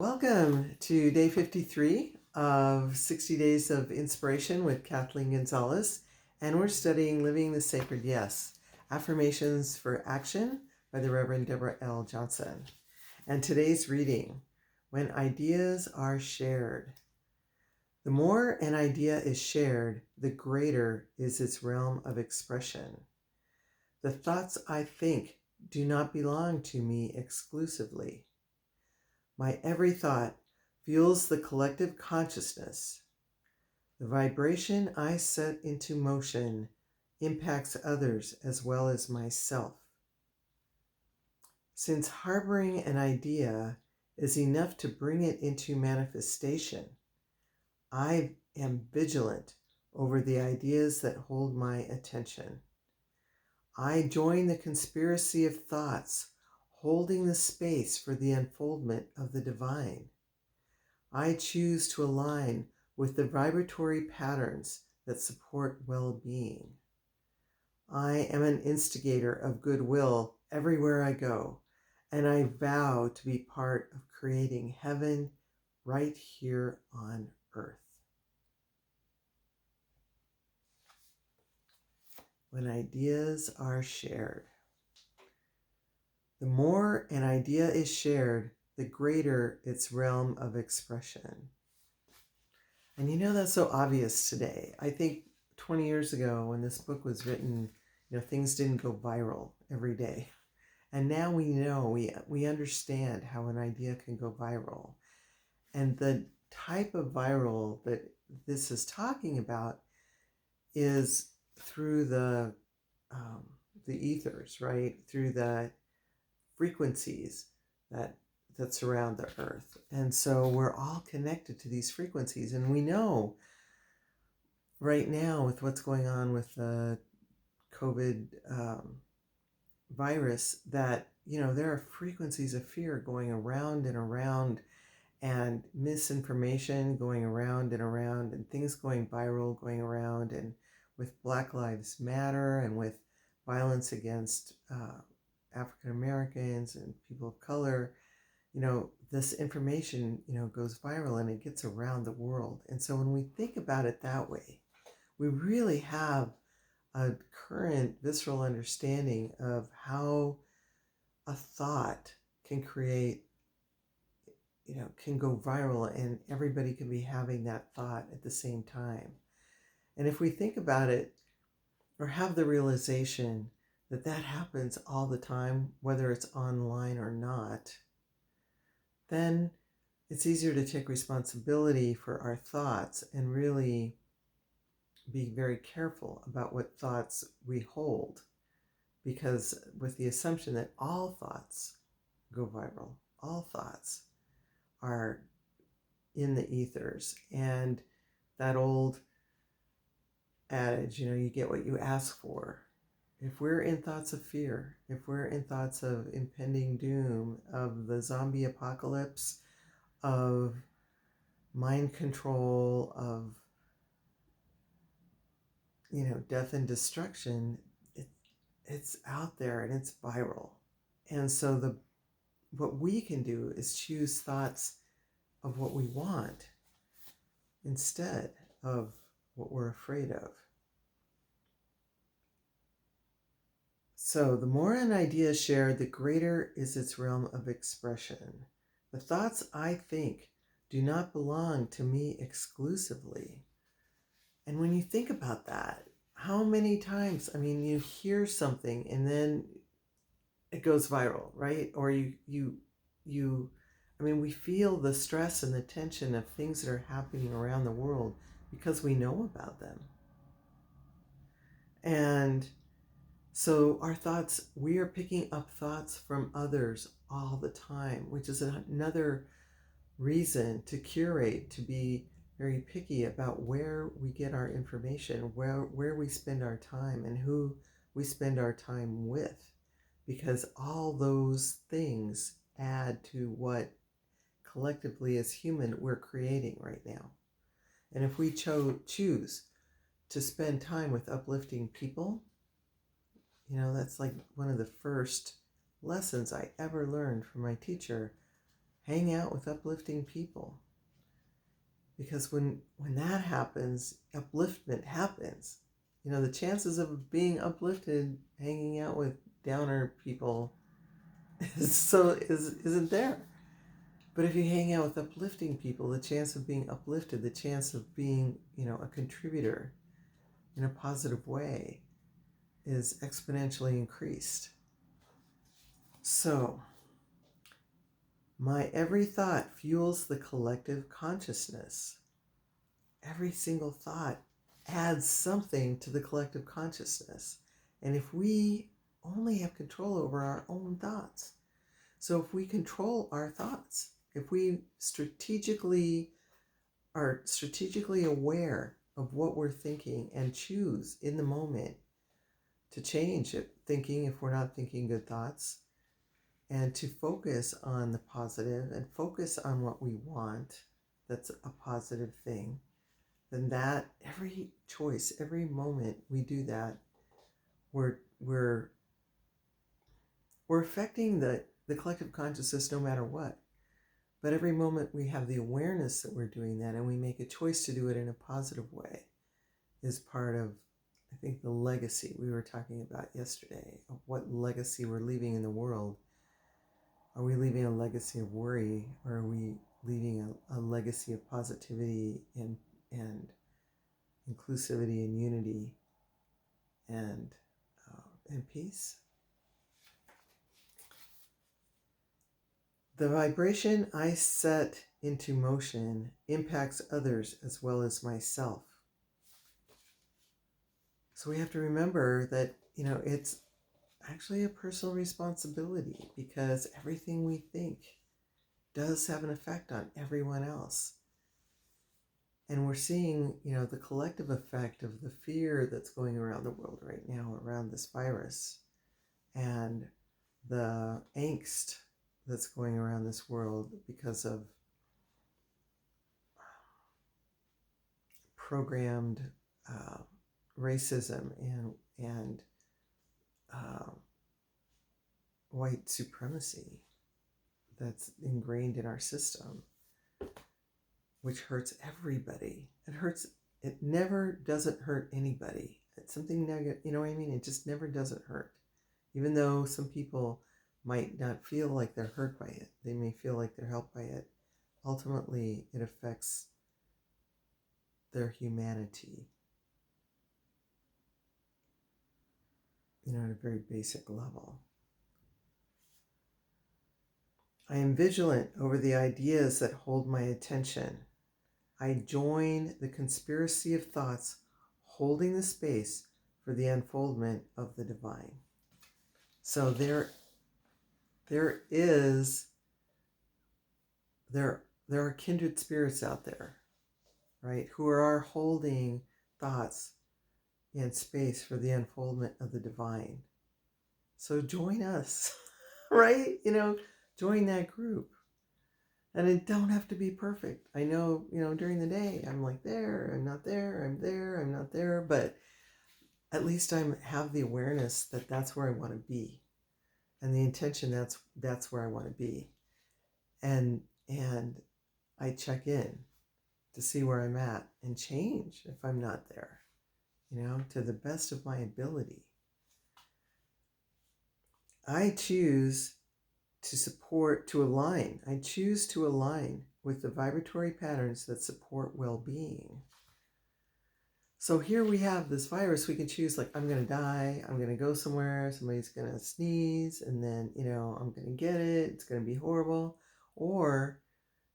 Welcome to day 53 of 60 Days of Inspiration with Kathleen Gonzalez, and we're studying Living the Sacred Yes, Affirmations for Action by the Reverend Deborah L. Johnson. And today's reading, When Ideas Are Shared. The more an idea is shared, the greater is its realm of expression. The thoughts I think do not belong to me exclusively. My every thought fuels the collective consciousness. The vibration I set into motion impacts others as well as myself. Since harboring an idea is enough to bring it into manifestation, I am vigilant over the ideas that hold my attention. I join the conspiracy of thoughts, holding the space for the unfoldment of the divine. I choose to align with the vibratory patterns that support well-being. I am an instigator of goodwill everywhere I go, and I vow to be part of creating heaven right here on earth. When ideas are shared. The more an idea is shared, the greater its realm of expression. And that's so obvious today. I think 20 years ago when this book was written, things didn't go viral every day. And now we know, we understand how an idea can go viral. And the type of viral that this is talking about is through the ethers, right? Through the frequencies that surround the earth. And so we're all connected to these frequencies. And we know right now with what's going on with the COVID virus that, there are frequencies of fear going around and around, and misinformation going around and things going viral, going around, and with Black Lives Matter and with violence against African Americans and people of color, this information, goes viral and it gets around the world. And so when we think about it that way, we really have a current visceral understanding of how a thought can create, can go viral, and everybody can be having that thought at the same time. And if we think about it or have the realization that that happens all the time, whether it's online or not, then it's easier to take responsibility for our thoughts and really be very careful about what thoughts we hold, because with the assumption that all thoughts go viral, all thoughts are in the ethers, and that old adage, you get what you ask for. If we're in thoughts of fear, if we're in thoughts of impending doom, of the zombie apocalypse, of mind control, of death and destruction, it's out there and it's viral. And so what we can do is choose thoughts of what we want instead of what we're afraid of. So the more an idea is shared, the greater is its realm of expression. The thoughts I think do not belong to me exclusively. And when you think about that, how many times, you hear something and then it goes viral, right? Or we feel the stress and the tension of things that are happening around the world because we know about them. And so our thoughts, we are picking up thoughts from others all the time, which is another reason to curate, to be very picky about where we get our information, where we spend our time, and who we spend our time with, because all those things add to what collectively as human we're creating right now. And if we choose to spend time with uplifting people, that's like one of the first lessons I ever learned from my teacher, hang out with uplifting people. Because when that happens, upliftment happens. The chances of being uplifted hanging out with downer people isn't there. But if you hang out with uplifting people, the chance of being uplifted, the chance of being, a contributor in a positive way is exponentially increased. So, my every thought fuels the collective consciousness. Every single thought adds something to the collective consciousness. And if we only have control over our own thoughts, so if we control our thoughts, if we are strategically aware of what we're thinking and choose in the moment to change it, thinking if we're not thinking good thoughts, and to focus on the positive and focus on what we want, that's a positive thing, then that every choice, every moment we do that, we're affecting the collective consciousness no matter what. But every moment we have the awareness that we're doing that and we make a choice to do it in a positive way is part of, I think, the legacy we were talking about yesterday, of what legacy we're leaving in the world. Are we leaving a legacy of worry, or are we leaving a legacy of positivity and inclusivity and unity and peace? The vibration I set into motion impacts others as well as myself. So we have to remember that, it's actually a personal responsibility, because everything we think does have an effect on everyone else. And we're seeing, the collective effect of the fear that's going around the world right now around this virus, and the angst that's going around this world because of programmed racism and white supremacy that's ingrained in our system, which hurts everybody. It never doesn't hurt anybody. It's something negative, you know what I mean? It just never doesn't hurt. Even though some people might not feel like they're hurt by it, they may feel like they're helped by it. Ultimately, it affects their humanity, at a very basic level. I am vigilant over the ideas that hold my attention. I join the conspiracy of thoughts holding the space for the unfoldment of the divine. So there are kindred spirits out there, right, who are holding thoughts in space for the unfoldment of the divine. So join us, right? Join that group. And it don't have to be perfect. I know, during the day, I'm like there, I'm not there, I'm there, I'm not there. But at least I have the awareness that that's where I want to be. And the intention, that's where I want to be. And I check in to see where I'm at and change if I'm not there, to the best of my ability. I choose to align. I choose to align with the vibratory patterns that support well-being. So here we have this virus. We can choose, like, I'm going to die. I'm going to go somewhere. Somebody's going to sneeze, and then, I'm going to get it. It's going to be horrible. Or,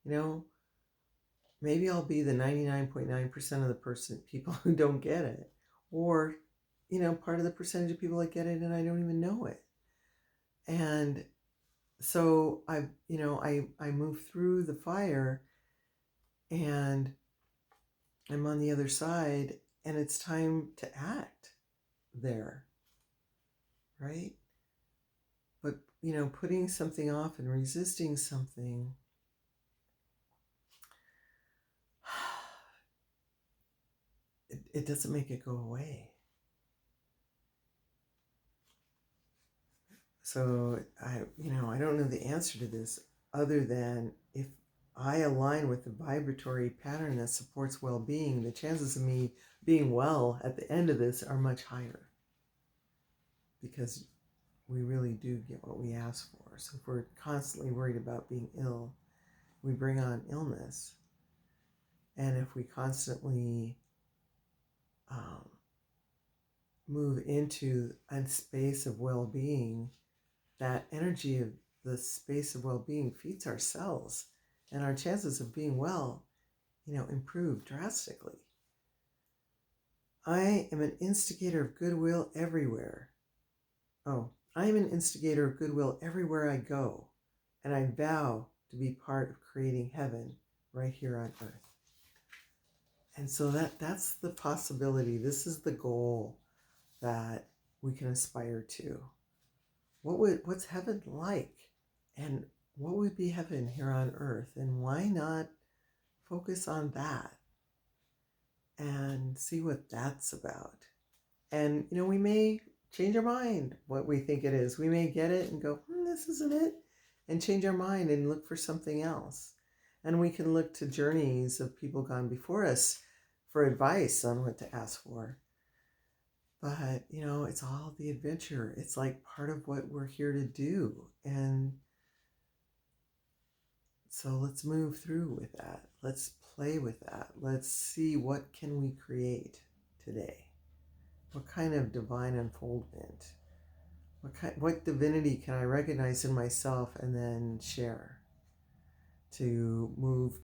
maybe I'll be the 99.9% of the people who don't get it. Or, part of the percentage of people that get it and I don't even know it. And so I move through the fire and I'm on the other side, and it's time to act there, right? But, putting something off and resisting something, it doesn't make it go away. So I don't know the answer to this. other than if I align with the vibratory pattern that supports well-being, the chances of me being well at the end of this are much higher, because we really do get what we ask for. So if we're constantly worried about being ill, we bring on illness. And if we constantly move into a space of well-being, that energy of the space of well-being feeds our cells, and our chances of being well, improve drastically. I am an instigator of goodwill everywhere. I am an instigator of goodwill everywhere I go, and I vow to be part of creating heaven right here on earth. And so that's the possibility. This is the goal that we can aspire to. What's heaven like? And what would be heaven here on earth? And why not focus on that and see what that's about? And, we may change our mind what we think it is. We may get it and go, this isn't it, and change our mind and look for something else. And we can look to journeys of people gone before us for advice on what to ask for. But, it's all the adventure. It's like part of what we're here to do. And so let's move through with that. Let's play with that. Let's see, what can we create today? What kind of divine unfoldment? What divinity can I recognize in myself and then share to move